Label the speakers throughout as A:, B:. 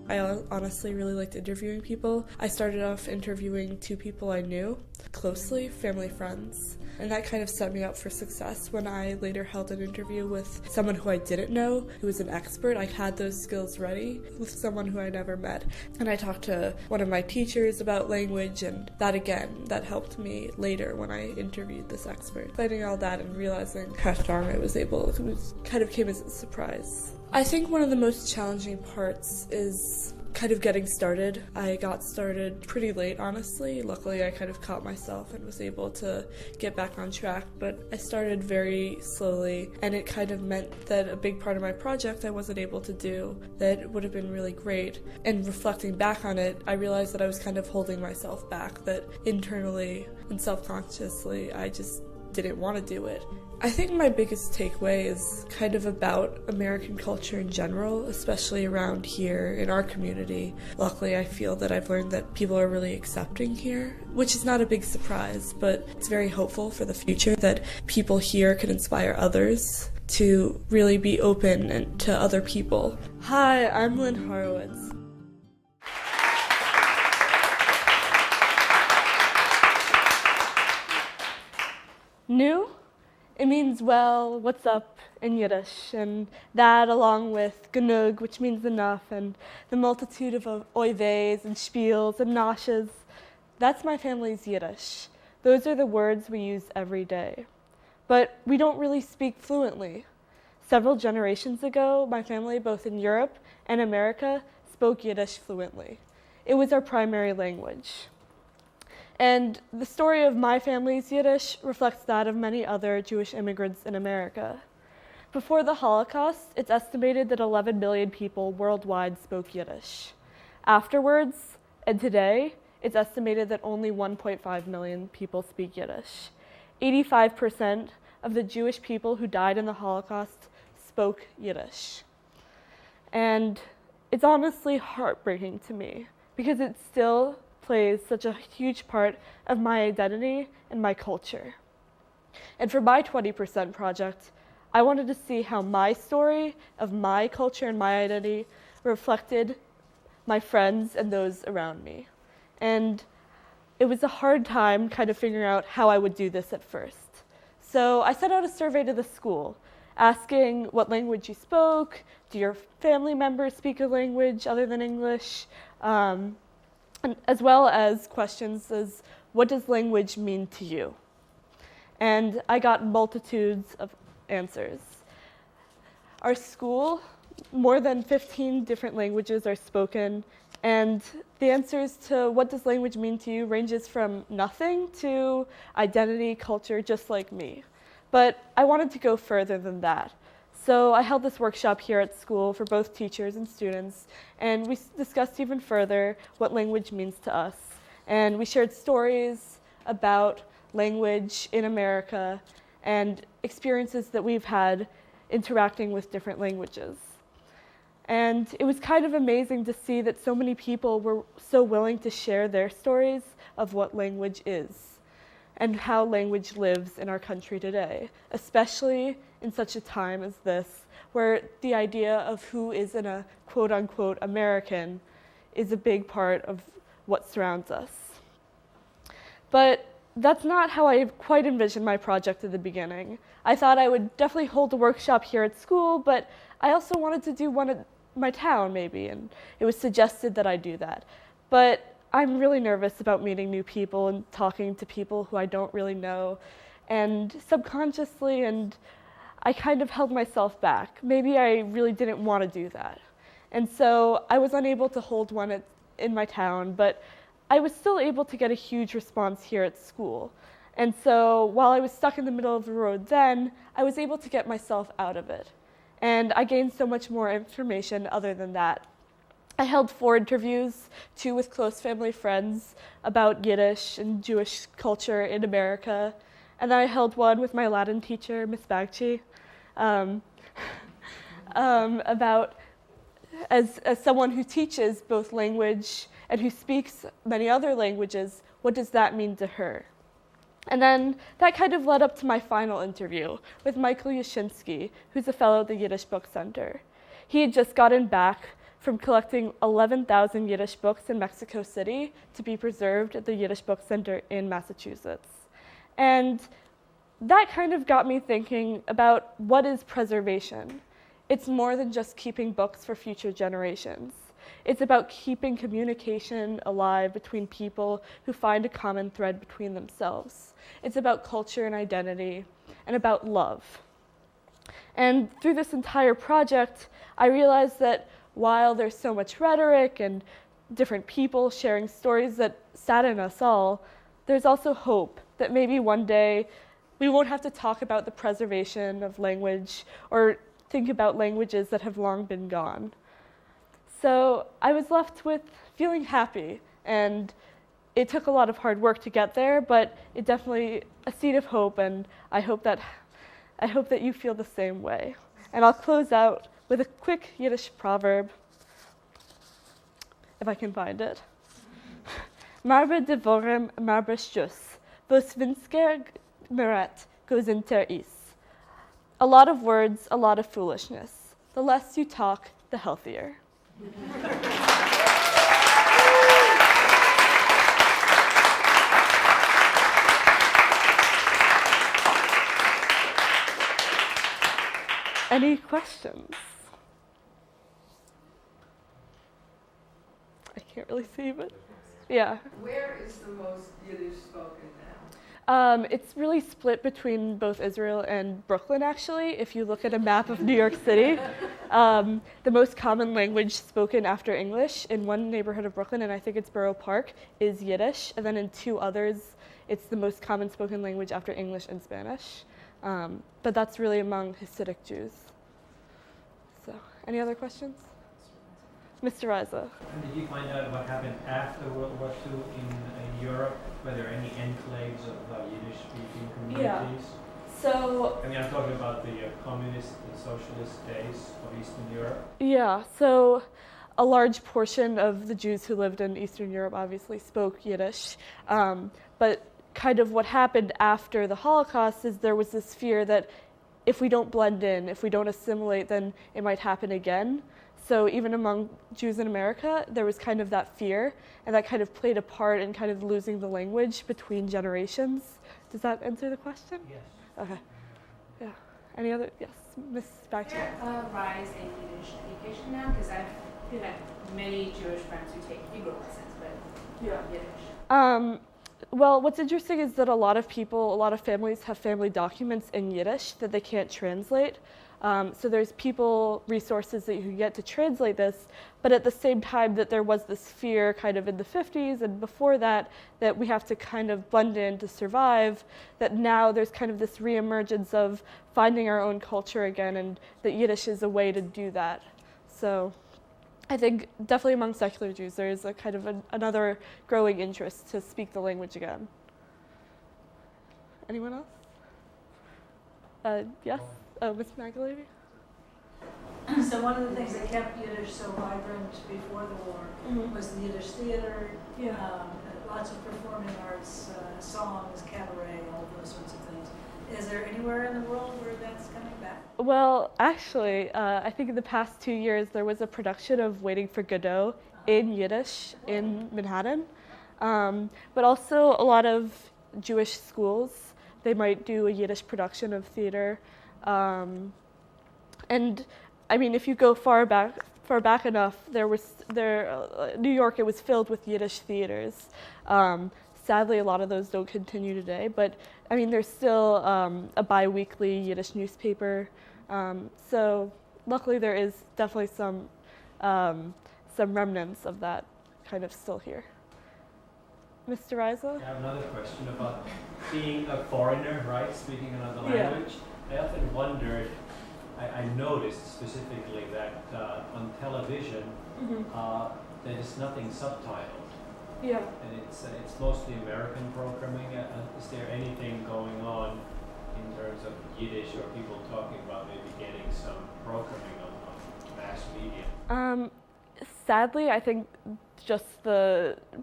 A: I honestly really liked interviewing people. I started off interviewing 2 people I knew closely, family friends, and that kind of set me up for success when I later held an interview with someone who I didn't know, who was an expert. I had those skills ready with someone who I never met. And I talked to one of my teachers about language, and that helped me later when I interviewed this expert. Finding all that and realizing how strong I was able, it kind of came as a surprise. I think one of the most challenging parts is kind of getting started. I got started pretty late, honestly. Luckily, I kind of caught myself and was able to get back on track, but I started very slowly, and it kind of meant that a big part of my project I wasn't able to do that would have been really great. And reflecting back on it, I realized that I was kind of holding myself back, that internally and self-consciously, I just didn't want to do it. I think my biggest takeaway is kind of about American culture in general, especially around here in our community. Luckily, I feel that I've learned that people are really accepting here, which is not a big surprise, but it's very hopeful for the future that people here can inspire others to really be open to other people. Hi, I'm Lynn Horowitz. New? It means, well, what's up in Yiddish, and that along with genug, which means enough, and the multitude of oives and spiels and noshes. That's my family's Yiddish. Those are the words we use every day. But we don't really speak fluently. Several generations ago, my family, both in Europe and America, spoke Yiddish fluently. It was our primary language. And the story of my family's Yiddish reflects that of many other Jewish immigrants in America. Before the Holocaust, it's estimated that 11 million people worldwide spoke Yiddish. Afterwards, and today, it's estimated that only 1.5 million people speak Yiddish. 85% of the Jewish people who died in the Holocaust spoke Yiddish. And it's honestly heartbreaking to me, because it still plays such a huge part of my identity and my culture. And for my 20% project, I wanted to see how my story of my culture and my identity reflected my friends and those around me. And it was a hard time kind of figuring out how I would do this at first. So I sent out a survey to the school, asking what language you spoke, do your family members speak a language other than English, and as well as questions as, what does language mean to you? And I got multitudes of answers. Our school, more than 15 different languages are spoken, and the answers to what does language mean to you ranges from nothing to identity, culture, just like me. But I wanted to go further than that. So I held this workshop here at school for both teachers and students, and we discussed even further what language means to us. And we shared stories about language in America and experiences that we've had interacting with different languages. And it was kind of amazing to see that so many people were so willing to share their stories of what language is and how language lives in our country today, especially in such a time as this, where the idea of who is a quote-unquote American is a big part of what surrounds us. But that's not how I quite envisioned my project at the beginning. I thought I would definitely hold a workshop here at school, but I also wanted to do one at my town maybe, and it was suggested that I do that. But I'm really nervous about meeting new people and talking to people who I don't really know, and subconsciously, and I kind of held myself back. Maybe I really didn't want to do that. And so I was unable to hold one in my town, but I was still able to get a huge response here at school. And so while I was stuck in the middle of the road then, I was able to get myself out of it. And I gained so much more information other than that. I held 4 interviews, 2 with close family friends about Yiddish and Jewish culture in America. And then I held one with my Latin teacher, Miss Bagchi, about, as someone who teaches both language and who speaks many other languages, what does that mean to her? And then that kind of led up to my final interview with Michael Yashinsky, who's a fellow at the Yiddish Book Center. He had just gotten back from collecting 11,000 Yiddish books in Mexico City to be preserved at the Yiddish Book Center in Massachusetts. And that kind of got me thinking about what is preservation. It's more than just keeping books for future generations. It's about keeping communication alive between people who find a common thread between themselves. It's about culture and identity, and about love. And through this entire project, I realized that while there's so much rhetoric and different people sharing stories that sadden us all, there's also hope that maybe one day we won't have to talk about the preservation of language or think about languages that have long been gone. So I was left with feeling happy, and it took a lot of hard work to get there, but it definitely a seed of hope, and I hope that you feel the same way. And I'll close out with a quick Yiddish proverb, if I can find it. Marbe devorem, marbe shus, vos vinsker meret goes inter is. A lot of words, a lot of foolishness. The less you talk, the healthier. Any questions? I can't really see, but yeah.
B: Where is the most Yiddish spoken now?
A: It's really split between both Israel and Brooklyn, actually. If you look at a map of New York City, the most common language spoken after English in one neighborhood of Brooklyn, and I think it's Borough Park, is Yiddish. And then in two others, it's the most common spoken language after English and Spanish. But that's really among Hasidic Jews. So, any other questions? Mr. Reza.
C: And did you find out what happened after World War II in Europe? Were there any enclaves of Yiddish-speaking communities?
A: So,
C: I mean, I'm talking about the communist and socialist days of Eastern Europe.
A: Yeah, so a large portion of the Jews who lived in Eastern Europe obviously spoke Yiddish, but kind of what happened after the Holocaust is there was this fear that if we don't blend in, if we don't assimilate, then it might happen again. So even among Jews in America, there was kind of that fear, and that kind of played a part in kind of losing the language between generations. Does that answer the question?
C: Yes.
A: Okay. Yeah. Any other? Yes, Miss back to you.
D: Is there a rise in Yiddish education now? Because I've had many Jewish friends who take Hebrew lessons, but not Yiddish.
A: Well, what's interesting is that a lot of families have family documents in Yiddish that they can't translate. So there's resources that you can get to translate this, but at the same time that there was this fear kind of in the 50s and before that we have to kind of blend in to survive, that now there's kind of this reemergence of finding our own culture again, and that Yiddish is a way to do that. So I think definitely among secular Jews there is a kind of another growing interest to speak the language again. Anyone else? Yes? Oh, Ms. Magdalene?
E: So one of the things that kept Yiddish so vibrant before the war was the Yiddish theater, lots of performing arts, songs, cabaret, all of those sorts of things. Is there anywhere in the world where that's coming back?
A: Well, actually, I think in the past 2 years there was a production of Waiting for Godot in Yiddish in Manhattan, but also a lot of Jewish schools, they might do a Yiddish production of theater. And I mean, if you go far back enough, New York, it was filled with Yiddish theaters. Sadly, a lot of those don't continue today, but I mean, there's still a bi-weekly Yiddish newspaper. So luckily, there is definitely some remnants of that kind of still here. Mr. Riza?
C: I have another question about being a foreigner, right? Speaking another language. I often wondered, I noticed specifically that on television, there is nothing subtitled.
A: Yeah.
C: And it's mostly American programming. Is there anything going on in terms of Yiddish or people talking about maybe getting some programming on mass media?
A: Sadly, I think just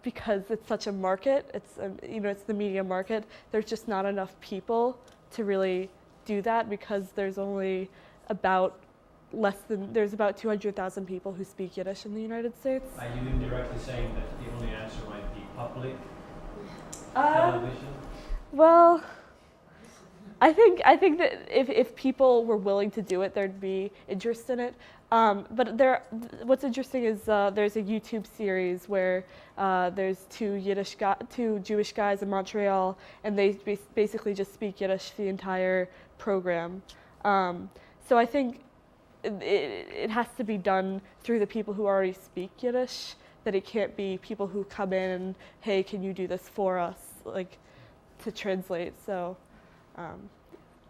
A: because it's such a market, it's the media market, there's just not enough people to really do that, because there's only about there's about 200,000 people who speak Yiddish in the United States.
C: Are you indirectly saying that the only answer might be public
A: Um,
C: television?
A: Well, I think that if people were willing to do it, there'd be interest in it. But what's interesting is there's a YouTube series where there's two Jewish guys in Montreal, and they basically just speak Yiddish the entire program. So I think it has to be done through the people who already speak Yiddish. That it can't be people who come in and, hey, can you do this for us, like, to translate. So,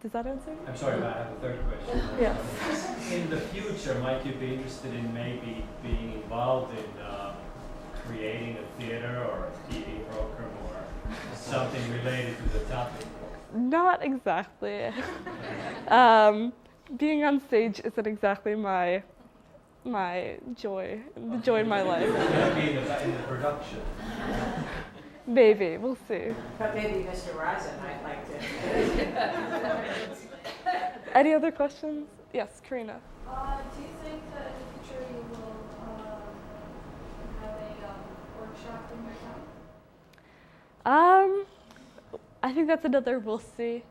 A: does that answer?
C: I'm sorry, but I have a third question.
A: Yeah.
C: In the future, might you be interested in maybe being involved in creating a theater or a TV program or something related to the topic?
A: Not exactly. Being on stage isn't exactly my joy, the joy in my life.
C: Maybe in the production.
A: Maybe, we'll see.
F: But maybe Mr. Raza might like to.
A: Any other questions? Yes, Karina.
G: Do you think that in the future you will have a workshop in your town?
A: I think that's another we'll see.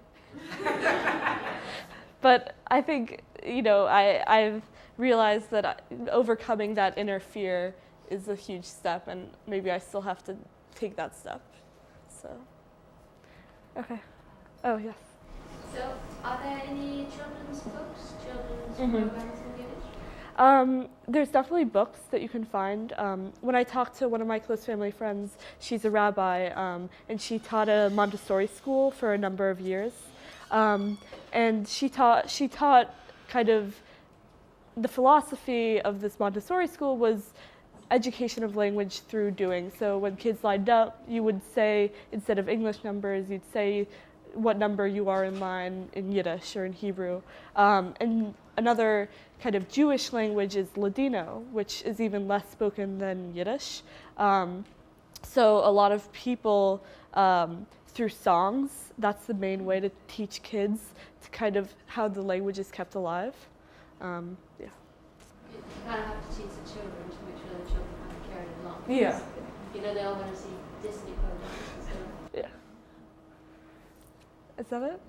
A: But I think, I've realized that overcoming that inner fear is a huge step, and maybe I still have to take that step. So, okay. Oh, yes.
G: So, are there any children's books, children's
A: Mhm.
G: programs in Yiddish?
A: There's definitely books that you can find. When I talked to one of my close family friends, she's a rabbi, and she taught a Montessori school for a number of years. And she taught kind of the philosophy of this Montessori school was education of language through doing. So when kids lined up, you would say, instead of English numbers, you'd say what number you are in line in Yiddish or in Hebrew. And another kind of Jewish language is Ladino, which is even less spoken than Yiddish. So a lot of people, through songs, that's the main way to teach kids to kind of how the language is kept alive. Yeah.
G: You kind of have to teach the children to make sure the children kind of carry it along.
A: Yeah.
G: They all want to see Disney programs and stuff.
A: Yeah. Is that it?